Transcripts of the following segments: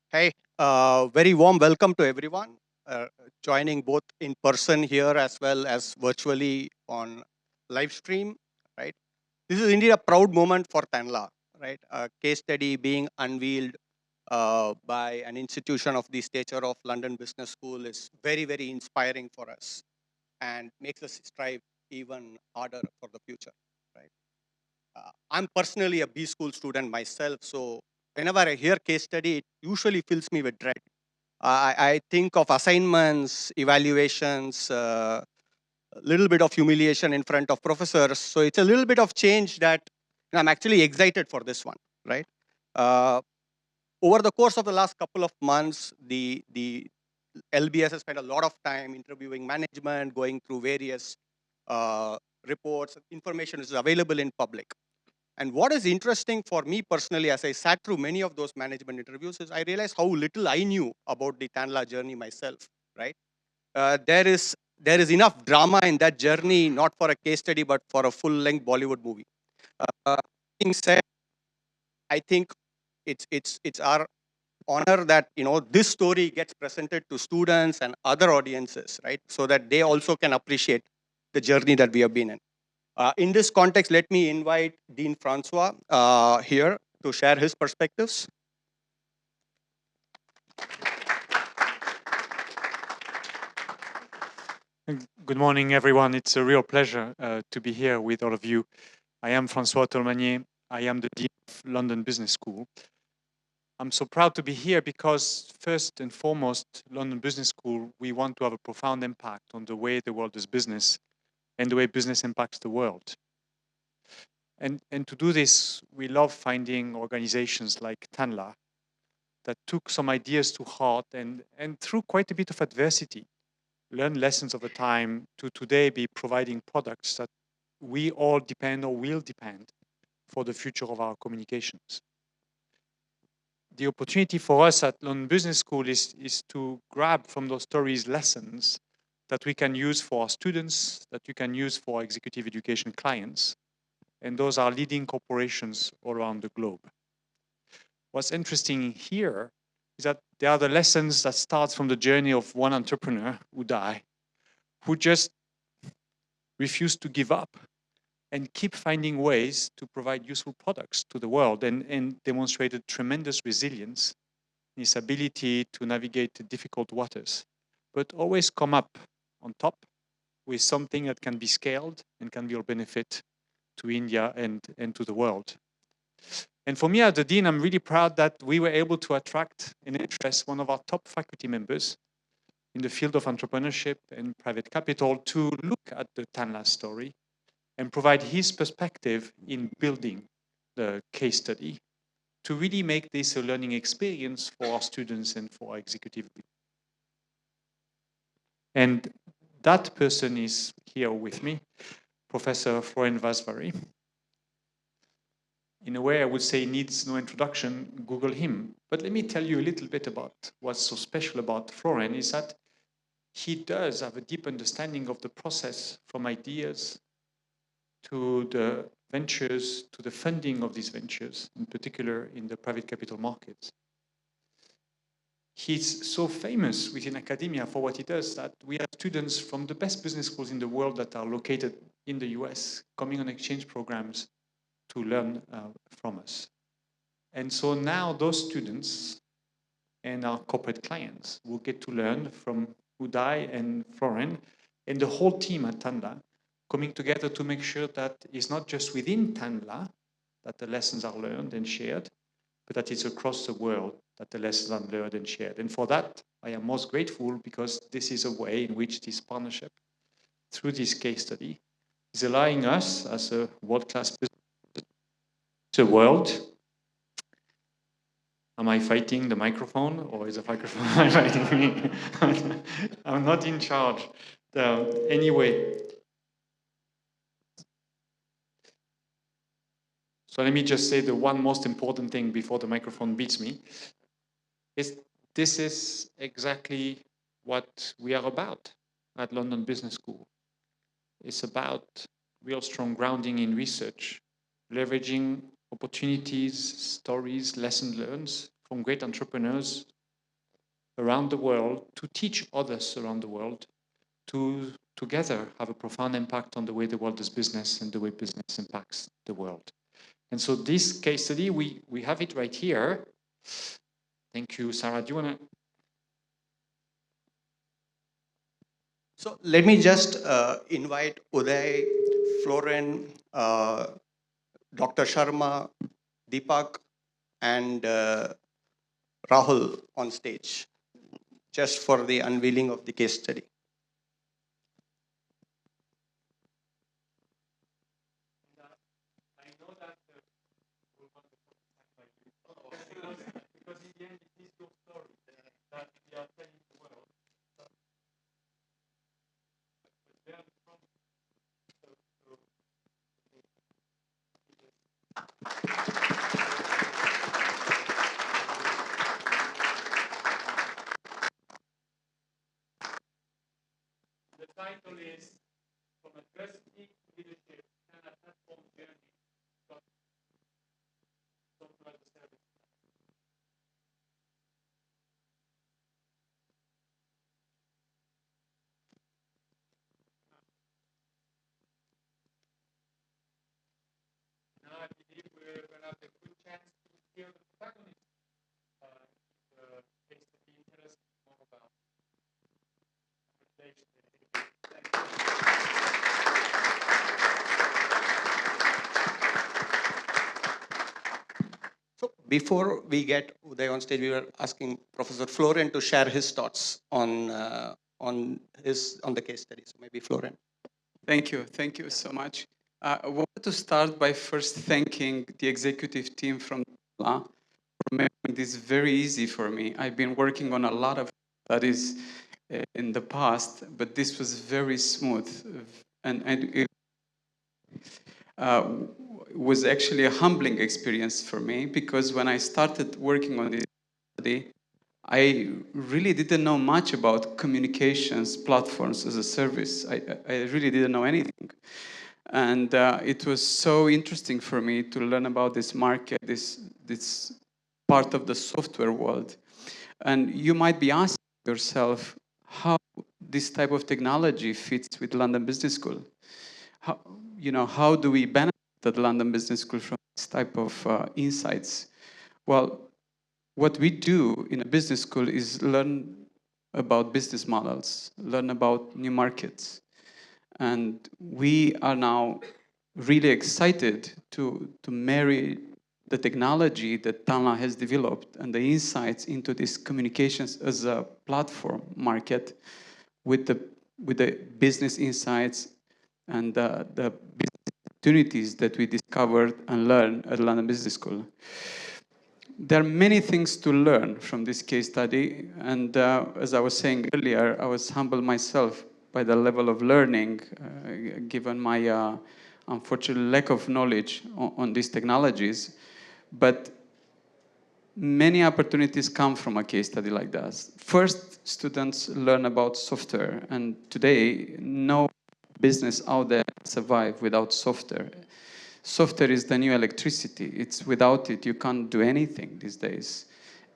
Hey, very warm welcome to everyone joining both in person here as well as virtually on live stream, right? This is indeed a proud moment for Tanla, right? A case study being unveiled by an institution of the stature of London Business School is very, very inspiring for us and makes us strive even harder for the future, right? I'm personally a B school student myself, so whenever I hear case study, it usually fills me with dread. I think of assignments, evaluations, a little bit of humiliation in front of professors. So it's a little bit of change that I'm actually excited for this one, right? Uh, Over the course of the last couple of months, the LBS has spent a lot of time interviewing management, going through various uh, reports, information is available in public. And what is interesting for me personally, as I sat through many of those management interviews, is I realized how little I knew about the Tanla journey myself. Right? There is enough drama in that journey, not for a case study, but for a full-length Bollywood movie. Uh, being said, I think it's our honor that this story gets presented to students and other audiences, right? So that they also can appreciate the journey that we have been in. In this context, let me invite Dean Francois here to share his perspectives. Good morning, everyone. It's a real pleasure to be here with all of you. I am François Tolmanier. I am the Dean of London Business School. I'm so proud to be here because first and foremost, London Business School, we want to have a profound impact on the way the world does business and the way business impacts the world. And to do this, we love finding organizations like Tanla that took some ideas to heart and through quite a bit of adversity, learn lessons over time to today be providing products that we all depend or will depend for the future of our communications. The opportunity for us at London Business School is to grab from those stories lessons that we can use for our students, that you can use for our executive education clients. And those are leading corporations all around the globe. What's interesting here is that there are the lessons that start from the journey of one entrepreneur, Uday, who just refused to give up and keep finding ways to provide useful products to the world and demonstrated tremendous resilience in his ability to navigate difficult waters, but always come up on top with something that can be scaled and can be of benefit to India and to the world. And for me as the Dean, I'm really proud that we were able to attract and interest one of our top faculty members in the field of entrepreneurship and private capital to look at the Tanla story and provide his perspective in building the case study to really make this a learning experience for our students and for our executive. And that person is here with me, Professor Florian Vasvari. In a way, I would say needs no introduction, Google him. But let me tell you a little bit about what's so special about Florian is that he does have a deep understanding of the process from ideas to the ventures, to the funding of these ventures, in particular in the private capital markets. He's so famous within academia for what he does that we have students from the best business schools in the world that are located in the US coming on exchange programs to learn from us. And so now those students and our corporate clients will get to learn from Uday and Florian and the whole team at Tanla coming together to make sure that it's not just within Tanla that the lessons are learned and shared, but that it's across the world that the lessons are learned and shared. And for that, I am most grateful because this is a way in which this partnership, through this case study, is allowing us as a world-class business to the world. Am I fighting the microphone or is the microphone fighting me? I'm not in charge. Anyway, so let me just say the one most important thing before the microphone beats me is this is exactly what we are about at London Business School. It's about real strong grounding in research, leveraging opportunities, stories, lessons learned from great entrepreneurs around the world to teach others around the world to together have a profound impact on the way the world does business and the way business impacts the world. And so this case study, we have it right here. Thank you, Sarah. Do you want to? So let me just invite Uday, Florin, Dr. Sharma, Deepak, and Rahul on stage, just for the unveiling of the case study. I know that we'll want to put because in the end it is your story that we are telling the world. The title is From Adversity to Leadership and a Platform Journey. Software as a Service. Now I believe we're going to have a good chance to hear the protagonist. Case study tell us more about. So before we get Uday on stage, we were asking Professor Florin to share his thoughts on the case study. So maybe Florin. Thank you so much. I wanted to start by first thanking the executive team from Tanla for making this very easy for me. I've been working on a lot of studies in the past, but this was very smooth, and it was actually a humbling experience for me, because when I started working on this study, I really didn't know much about communications platforms as a service. I really didn't know anything. And it was so interesting for me to learn about this market, this part of the software world. And you might be asking yourself how this type of technology fits with London Business School. How do we benefit at London Business School from this type of insights? Well, what we do in a business school is learn about business models, learn about new markets. And we are now really excited to marry the technology that Tanla has developed and the insights into this communications as a platform market with the business insights and the business opportunities that we discovered and learned at London Business School. There are many things to learn from this case study, and as I was saying earlier, I was humbled myself by the level of learning, given my unfortunate lack of knowledge on these technologies. But many opportunities come from a case study like this. First, students learn about software, and today, no business out there survives without software. Software is the new electricity. Without it, you can't do anything these days.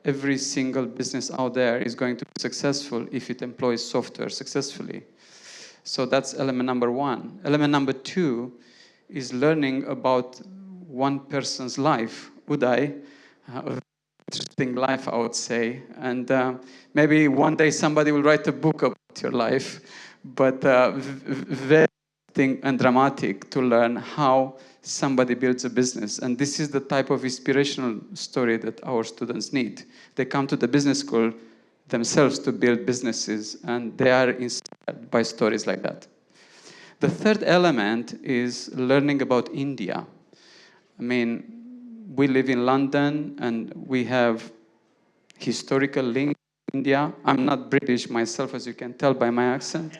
Every single business out there is going to be successful if it employs software successfully. So that's element number one. Element number two is learning about one person's life. Uday, interesting life, I would say. And maybe one day somebody will write a book about your life. But very interesting and dramatic to learn how somebody builds a business. And this is the type of inspirational story that our students need. They come to the business school themselves to build businesses, and they are inspired by stories like that. The third element is learning about India. I mean, we live in London, and we have historical links to India. I'm not British myself, as you can tell by my accent,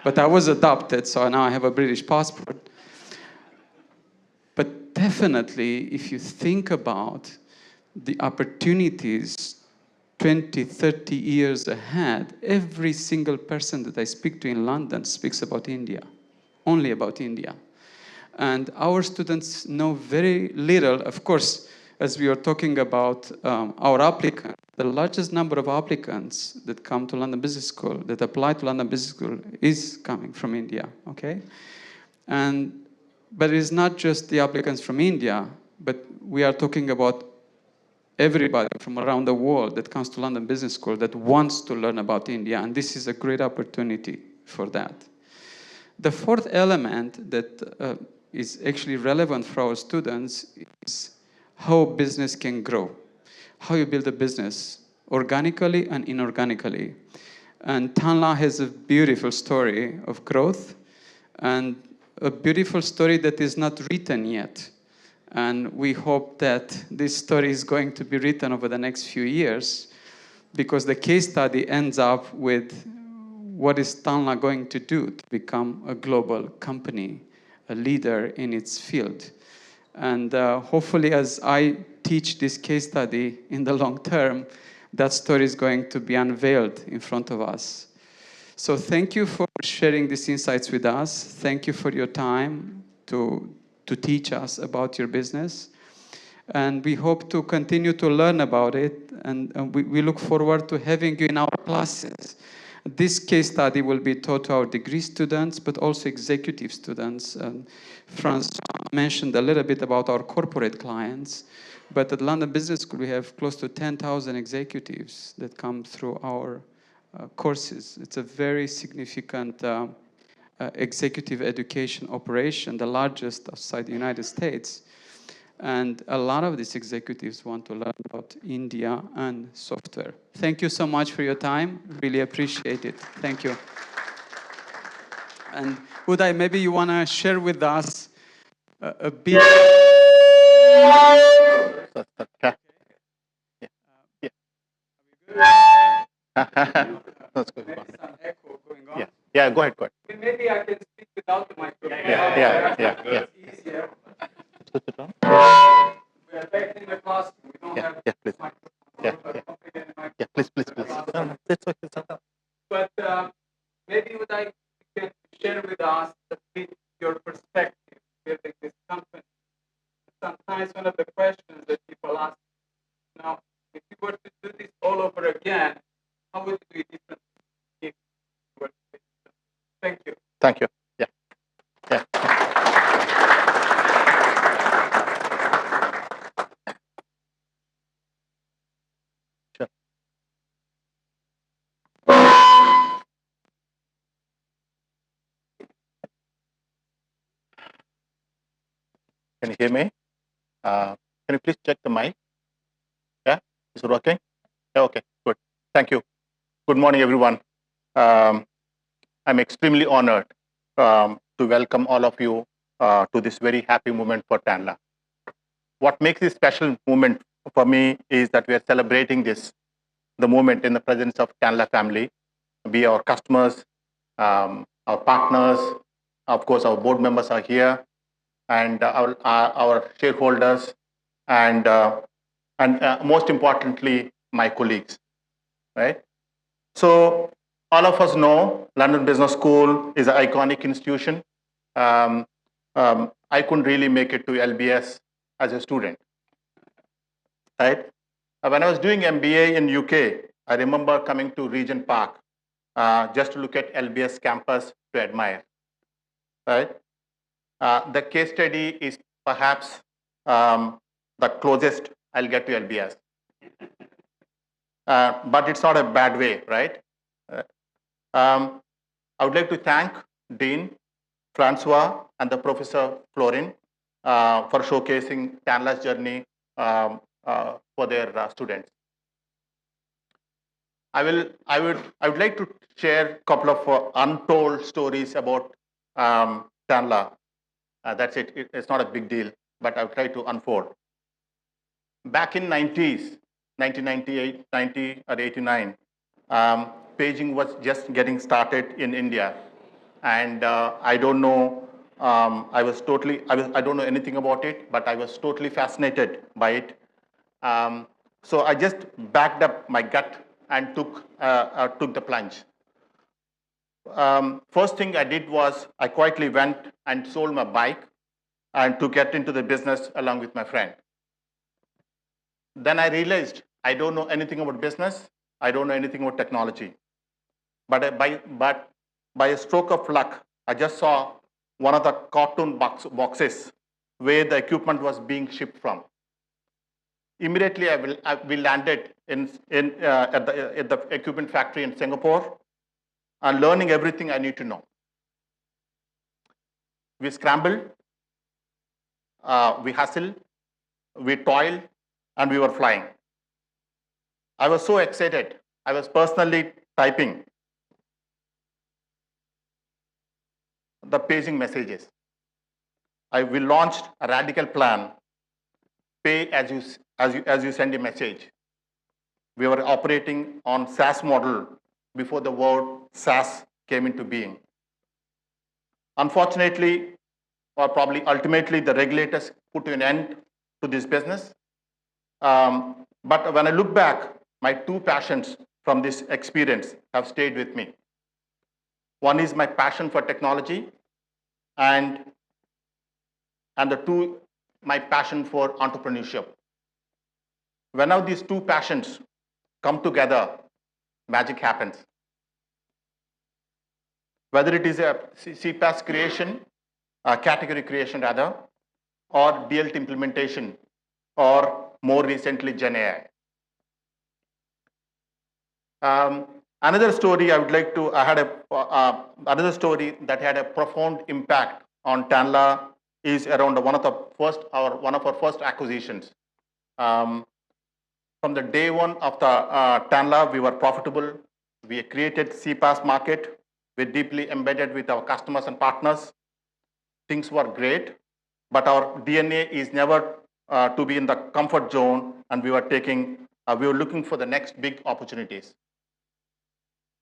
but I was adopted, so now I have a British passport. But definitely, if you think about the opportunities 20, 30 years ahead, every single person that I speak to in London speaks about India, only about India. And our students know very little. Of course, as we are talking about our applicants, the largest number of applicants that come to London Business School, that apply to London Business School, is coming from India, okay? But it's not just the applicants from India, but we are talking about everybody from around the world that comes to London Business School that wants to learn about India, and this is a great opportunity for that. The fourth element that is actually relevant for our students is how business can grow, how you build a business organically and inorganically. And Tanla has a beautiful story of growth and a beautiful story that is not written yet. And we hope that this story is going to be written over the next few years, because the case study ends up with what is Tanla going to do to become a global company, a leader in its field. And hopefully, as I teach this case study in the long term, that story is going to be unveiled in front of us. So thank you for sharing these insights with us. Thank you for your time to teach us about your business. And we hope to continue to learn about it. And we look forward to having you in our classes. This case study will be taught to our degree students, but also executive students. Franz mentioned a little bit about our corporate clients. But at London Business School, we have close to 10,000 executives that come through our courses. It's a very significant executive education operation, the largest outside the United States. And a lot of these executives want to learn about India and software. Thank you so much for your time. Really appreciate it. Thank you. And Uday, maybe you want to share with us a bit. That's good. Some echo going on. Yeah, go ahead. Maybe I can speak without the microphone. Yeah. It's easier. Put it on. We are back in the classroom. We don't have Please. microphone. Yeah, please. No, that's okay. But maybe would I can share with us a bit your perspective building this company. Sometimes one of the questions that people ask, now, if you were to do this all over again, how would it be different if you were to do it? Thank you. Thank you. Yeah. Sure. Can you hear me? Can you please check the mic? Yeah, is it working? Yeah, okay, good. Thank you. Good morning, everyone. I'm extremely honored to welcome all of you to this very happy moment for Tanla. What makes this special moment for me is that we are celebrating the moment in the presence of Tanla family, be our customers, our partners, of course, our board members are here, and our shareholders, and most importantly, my colleagues, right? So all of us know London Business School is an iconic institution. I couldn't really make it to LBS as a student, right? When I was doing MBA in UK, I remember coming to Regent Park just to look at LBS campus to admire, right? The case study is perhaps the closest I'll get to LBS. But it's not a bad way, right? I would like to thank Dean, Francois, and the Professor Florin for showcasing Tanla's journey for their students. I would like to share a couple of untold stories about Tanla. That's it. It's not a big deal, but I'll try to unfold. Back in 90s, 1998, 90 or 89, paging was just getting started in India, and I don't know. I don't know anything about it, but I was totally fascinated by it. So I just backed up my gut and took the plunge. First thing I did was I quietly went and sold my bike and to get into the business along with my friend. Then I realized I don't know anything about business. I don't know anything about technology. But by a stroke of luck, I just saw one of the cartoon boxes where the equipment was being shipped from. Immediately, we landed at the equipment factory in Singapore and learning everything I need to know. We scrambled, we hustled, we toiled, and we were flying. I was so excited. I was personally typing the paging messages. We launched a radical plan, pay as you send a message. We were operating on SaaS model before the word SaaS came into being. Unfortunately, or probably ultimately, the regulators put an end to this business. But when I look back, my two passions from this experience have stayed with me. One is my passion for technology, and the two, my passion for entrepreneurship. Whenever these two passions come together, magic happens. Whether it is a CPaaS creation, a category creation rather, or DLT implementation, or more recently Gen AI. Another story I would like to, another story that had a profound impact on Tanla is around one of our first acquisitions. From the day one of the Tanla, we were profitable. We created CPaaS market. We're deeply embedded with our customers and partners. Things were great, but our DNA is never to be in the comfort zone, and we were looking for the next big opportunities.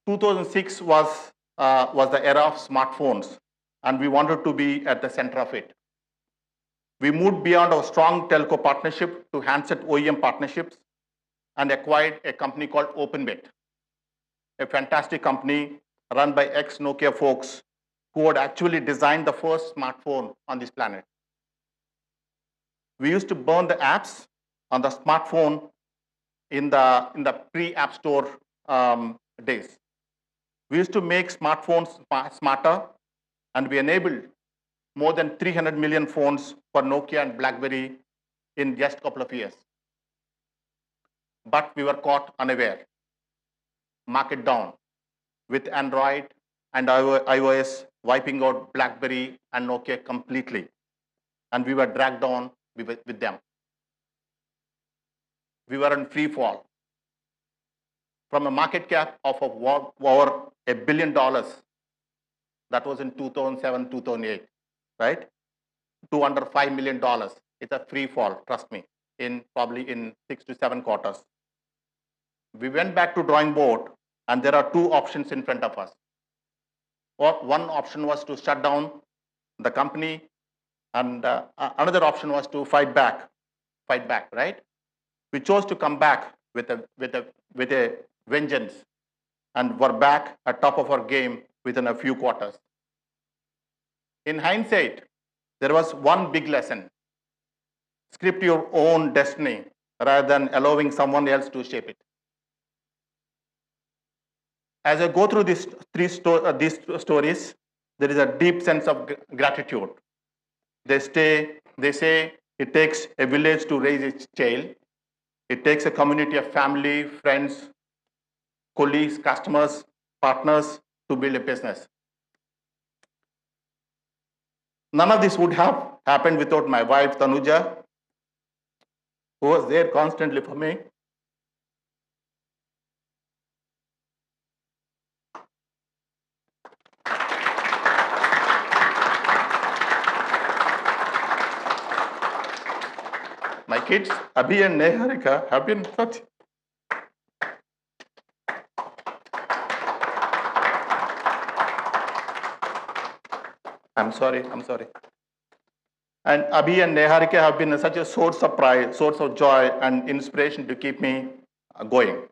2006 was the era of smartphones, and we wanted to be at the center of it. We moved beyond our strong telco partnership to handset OEM partnerships and acquired a company called OpenBit, a fantastic company run by ex-Nokia folks who had actually designed the first smartphone on this planet. We used to burn the apps on the smartphone in the pre-App Store days. We used to make smartphones smarter, and we enabled more than 300 million phones for Nokia and BlackBerry in just a couple of years. But we were caught unaware. Market down, with Android and iOS wiping out BlackBerry and Nokia completely. And we were dragged down with them. We were in free fall. From a market cap of over $1 billion, that was in 2007, 2008, right? To under $5 million. It's a free fall, trust me, probably in 6 to 7 quarters. We went back to drawing board, and there are two options in front of us. One option was to shut down the company, and another option was to fight back, right? We chose to come back with a vengeance, and we're back at top of our game within a few quarters. In hindsight, there was one big lesson. Script your own destiny rather than allowing someone else to shape it. As I go through these stories, there is a deep sense of gratitude. They say it takes a village to raise its child. It takes a community of family, friends, colleagues, customers, partners to build a business. None of this would have happened without my wife, Tanuja, who was there constantly for me. My kids, Abhi and Neharika, have been such. I'm sorry. And Abhi and Neharika have been such a source of pride, source of joy, and inspiration to keep me going.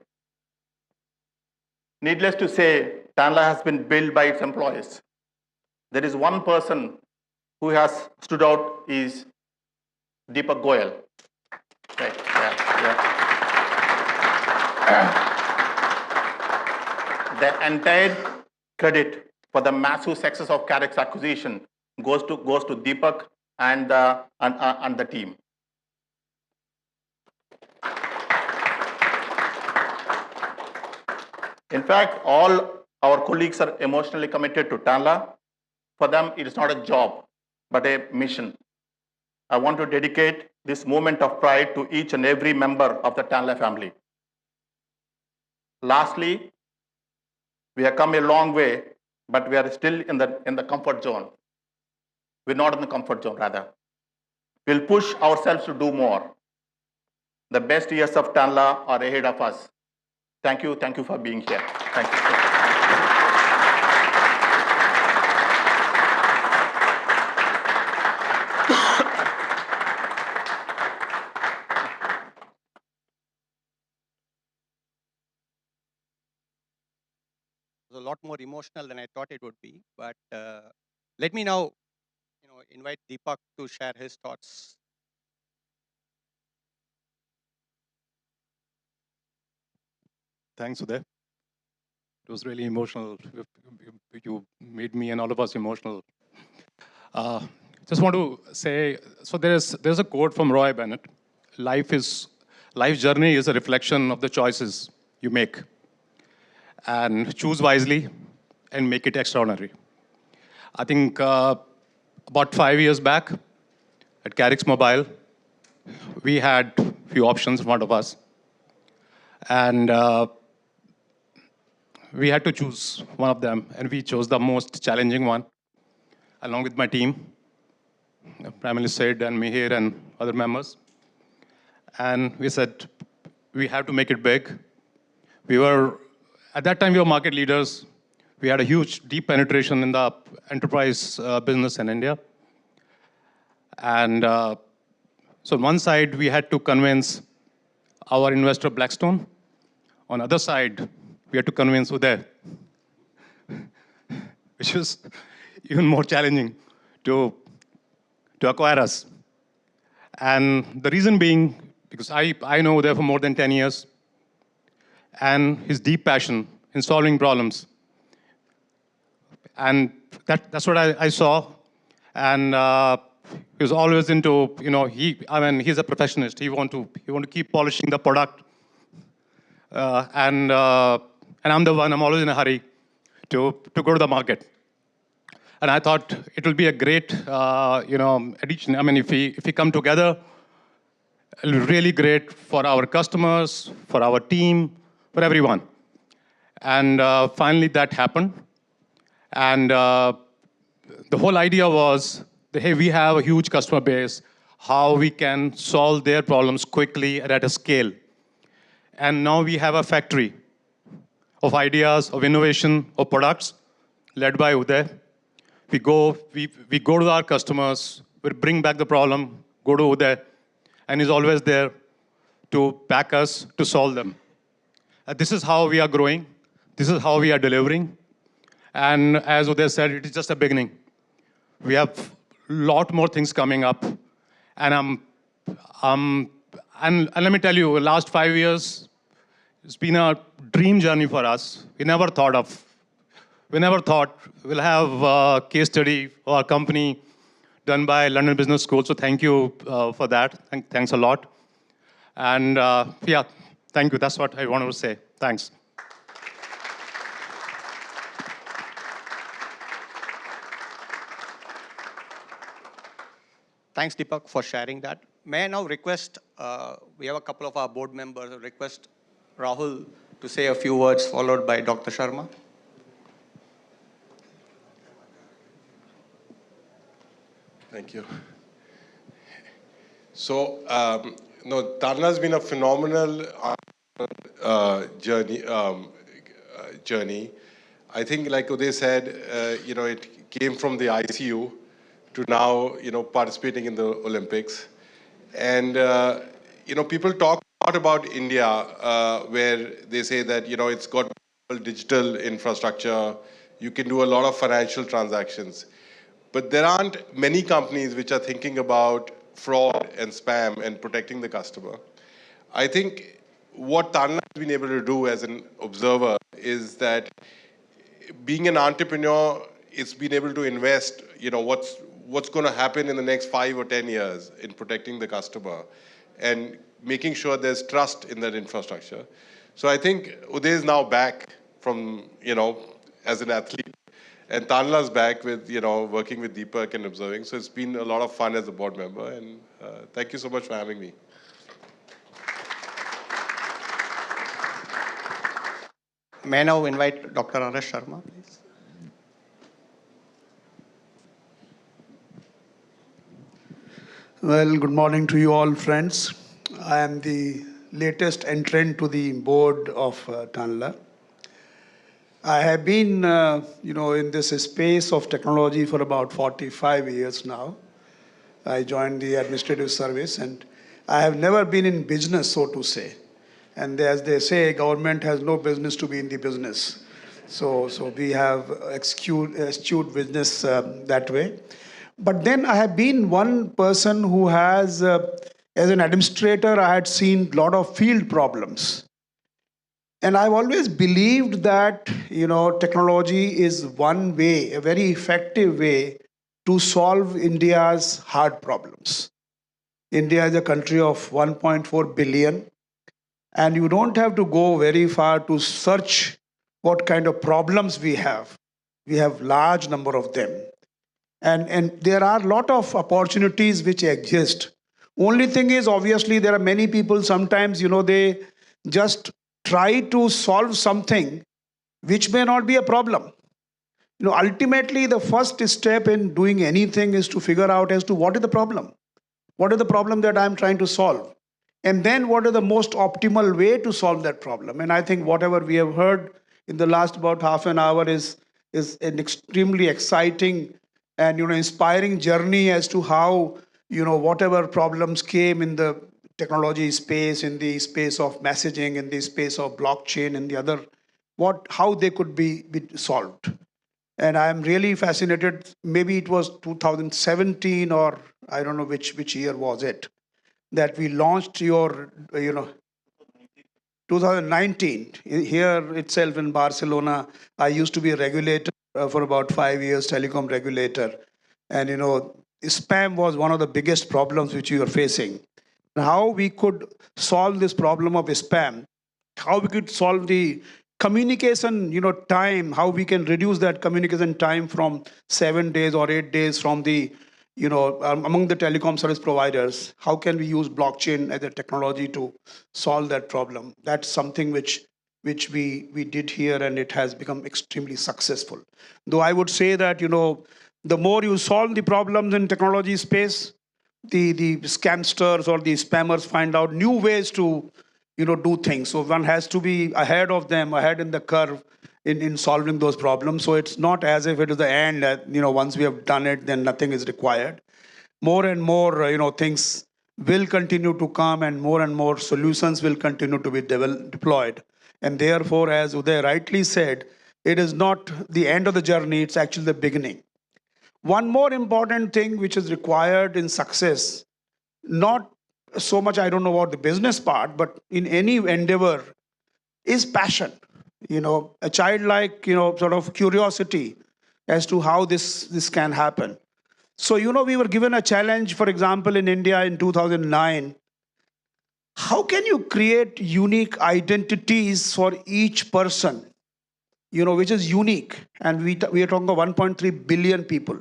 Needless to say, Tanla has been built by its employees. There is one person who has stood out, is Deepak Goyal. Right. Yeah. The entire credit for the massive success of Carrick's acquisition goes to Deepak and the team. In fact, all our colleagues are emotionally committed to Tanla. For them, it is not a job, but a mission. I want to dedicate this moment of pride to each and every member of the Tanla family. Lastly, we have come a long way, but we are still in the comfort zone. We're not in the comfort zone, rather. We'll push ourselves to do more. The best years of Tanla are ahead of us. Thank you for being here. Thank you. It was a lot more emotional than I thought it would be, but let me now invite Deepak to share his thoughts. Thanks, Uday. It was really emotional. You made me and all of us emotional. Just want to say, so there's a quote from Roy Bennett. Life's journey is a reflection of the choices you make. And choose wisely and make it extraordinary. I think about 5 years back at Carrick's Mobile, we had a few options in front of us. And we had to choose one of them, and we chose the most challenging one, along with my team, primarily Sid and Mihir and other members. And we said, we have to make it big. At that time, we were market leaders. We had a huge, deep penetration in the enterprise business in India. And so on one side, we had to convince our investor Blackstone. On the other side, we had to convince Uday, which was even more challenging to acquire us. And the reason being, because I know Uday for more than 10 years, and his deep passion in solving problems. And that's what I saw. And he was always into, he's a perfectionist. He want to keep polishing the product. And I'm the one, I'm always in a hurry to go to the market. And I thought it will be a great, addition. I mean, if we come together, it'll be really great for our customers, for our team, for everyone. And finally, that happened. And the whole idea was, hey, we have a huge customer base, how we can solve their problems quickly and at a scale. And now we have a factory of ideas, of innovation, of products, led by Uday. We go to our customers, we bring back the problem, go to Uday, and he's always there to back us to solve them. This is how we are growing. This is how we are delivering. And as Uday said, it is just a beginning. We have a lot more things coming up. And let me tell you, the last 5 years, it's been a dream journey for us. We never thought we'll have a case study for our company done by London Business School. So thank you for that. Thanks a lot. And yeah, thank you. That's what I wanted to say. Thanks. Thanks, Deepak, for sharing that. May I now request, we have a couple of our board members, request Rahul to say a few words, followed by Dr. Sharma. Thank you. So, Tanla has been a phenomenal journey. I think, like Uday said, it came from the ICU to now, participating in the Olympics. And, people talk a lot about India, where they say that, it's got digital infrastructure. You can do a lot of financial transactions. But there aren't many companies which are thinking about fraud and spam and protecting the customer. I think what Tanla has been able to do as an observer is that being an entrepreneur, it's been able to invest, what's going to happen in the next 5 or 10 years in protecting the customer and making sure there's trust in that infrastructure. So I think Uday is now back from, as an athlete, and Tanla's back with, working with Deepak and observing. So it's been a lot of fun as a board member, and thank you so much for having me. May I now invite Dr. R.S. Sharma, please? Well, good morning to you all, friends. I am the latest entrant to the board of Tanla. I have been, in this space of technology for about 45 years now. I joined the administrative service, and I have never been in business, so to say. And as they say, government has no business to be in the business. So we have astute business that way. But then I have been one person who has, as an administrator, I had seen a lot of field problems. And I've always believed that, technology is one way, a very effective way to solve India's hard problems. India is a country of 1.4 billion. And you don't have to go very far to search what kind of problems we have. We have large number of them. And there are a lot of opportunities which exist. Only thing is, obviously, there are many people sometimes, they just try to solve something which may not be a problem. Ultimately, the first step in doing anything is to figure out as to what is the problem. What is the problem that I'm trying to solve? And then what is the most optimal way to solve that problem? And I think whatever we have heard in the last about half an hour is an extremely exciting and inspiring journey as to how whatever problems came in the technology space, in the space of messaging, in the space of blockchain, and the other, how they could be solved. And I'm really fascinated. Maybe it was 2017 or I don't know which year was it that we launched your 2019 here itself in Barcelona. I used to be a regulator for about 5 years, telecom regulator, and spam was one of the biggest problems which we were facing. How we could solve this problem of spam, how we could solve the communication time, how we can reduce that communication time from 7 days or 8 days from the among the telecom service providers. How can we use blockchain as a technology to solve that problem? That's something which we did here, and it has become extremely successful. Though I would say that the more you solve the problems in technology space, the scamsters or the spammers find out new ways to do things. So one has to be ahead of them, ahead in the curve in solving those problems. So it's not as if it is the end that once we have done it, then nothing is required. More and more things will continue to come, and more solutions will continue to be deployed. And therefore, as Uday rightly said, it is not the end of the journey, it's actually the beginning. One more important thing which is required in success, not so much, I don't know about the business part, but in any endeavor, is passion. A childlike, sort of curiosity as to how this can happen. So, we were given a challenge, for example, in India in 2009. How can you create unique identities for each person, which is unique? And we are talking about 1.3 billion people.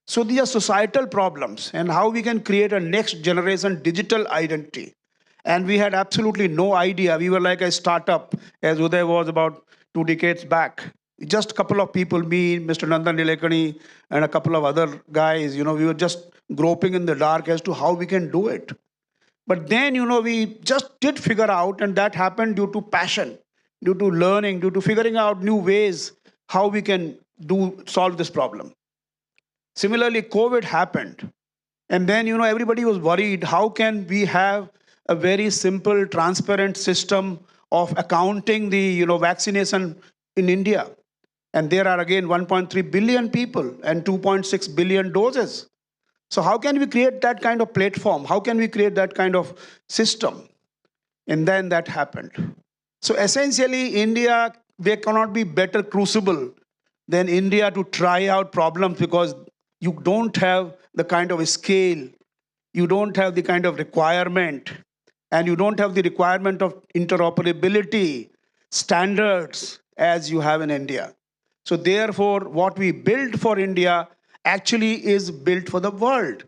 So these are societal problems, and how we can create a next generation digital identity. And we had absolutely no idea. We were like a startup, as Uday was about 2 decades back. Just a couple of people, me, Mr. Nandan Nilekani, and a couple of other guys, we were just groping in the dark as to how we can do it. But then, we just did figure out, and that happened due to passion, due to learning, due to figuring out new ways how we can solve this problem. Similarly, COVID happened. And then, everybody was worried, how can we have a very simple, transparent system of accounting the, vaccination in India? And there are, again, 1.3 billion people and 2.6 billion doses. So how can we create that kind of platform? How can we create that kind of system? And then that happened. So essentially, India, there cannot be better crucible than India to try out problems, because you don't have the kind of scale, you don't have the kind of requirement, and you don't have the requirement of interoperability standards as you have in India. So therefore, what we build for India actually is built for the world.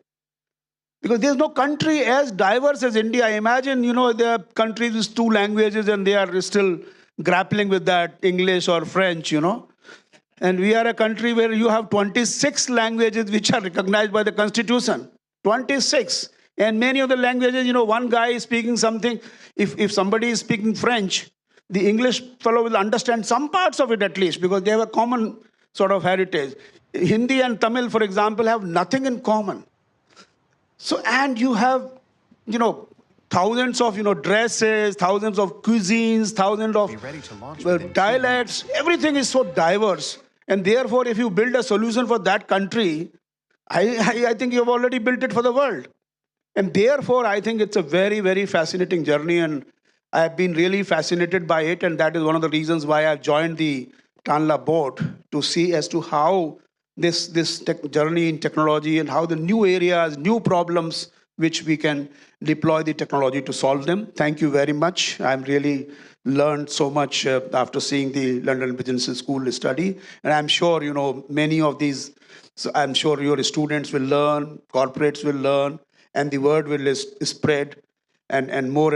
Because there's no country as diverse as India. Imagine, there are countries with two languages and they are still grappling with that, English or French. And we are a country where you have 26 languages which are recognized by the constitution. 26. And many of the languages, one guy is speaking something. If somebody is speaking French, the English fellow will understand some parts of it at least, because they have a common sort of heritage. Hindi and Tamil, for example, have nothing in common. So, and you have, thousands of, dresses, thousands of cuisines, thousands of dialects. Everything is so diverse. And therefore, if you build a solution for that country, I think you've already built it for the world. And therefore, I think it's a very, very fascinating journey. And I've been really fascinated by it. And that is one of the reasons why I've joined the Tanla board, to see as to how this journey in technology and how the new areas, new problems, which we can deploy the technology to solve them. Thank you very much. I'm really learned so much after seeing the London Business School study. And I'm sure, many of these, so I'm sure your students will learn, corporates will learn, and the word will spread. And more,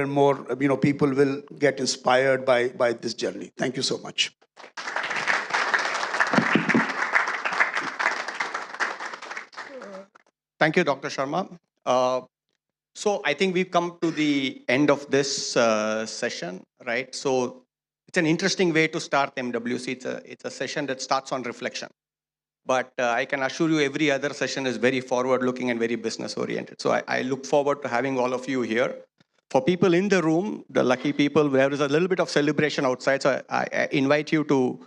people will get inspired by this journey. Thank you so much. Thank you, Dr. Sharma. So I think we've come to the end of this session, right? So it's an interesting way to start MWC. It's a session that starts on reflection. But I can assure you every other session is very forward-looking and very business-oriented. So I look forward to having all of you here. For people in the room, the lucky people, there is a little bit of celebration outside. So I invite you to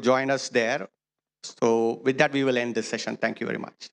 join us there. So with that, we will end this session. Thank you very much.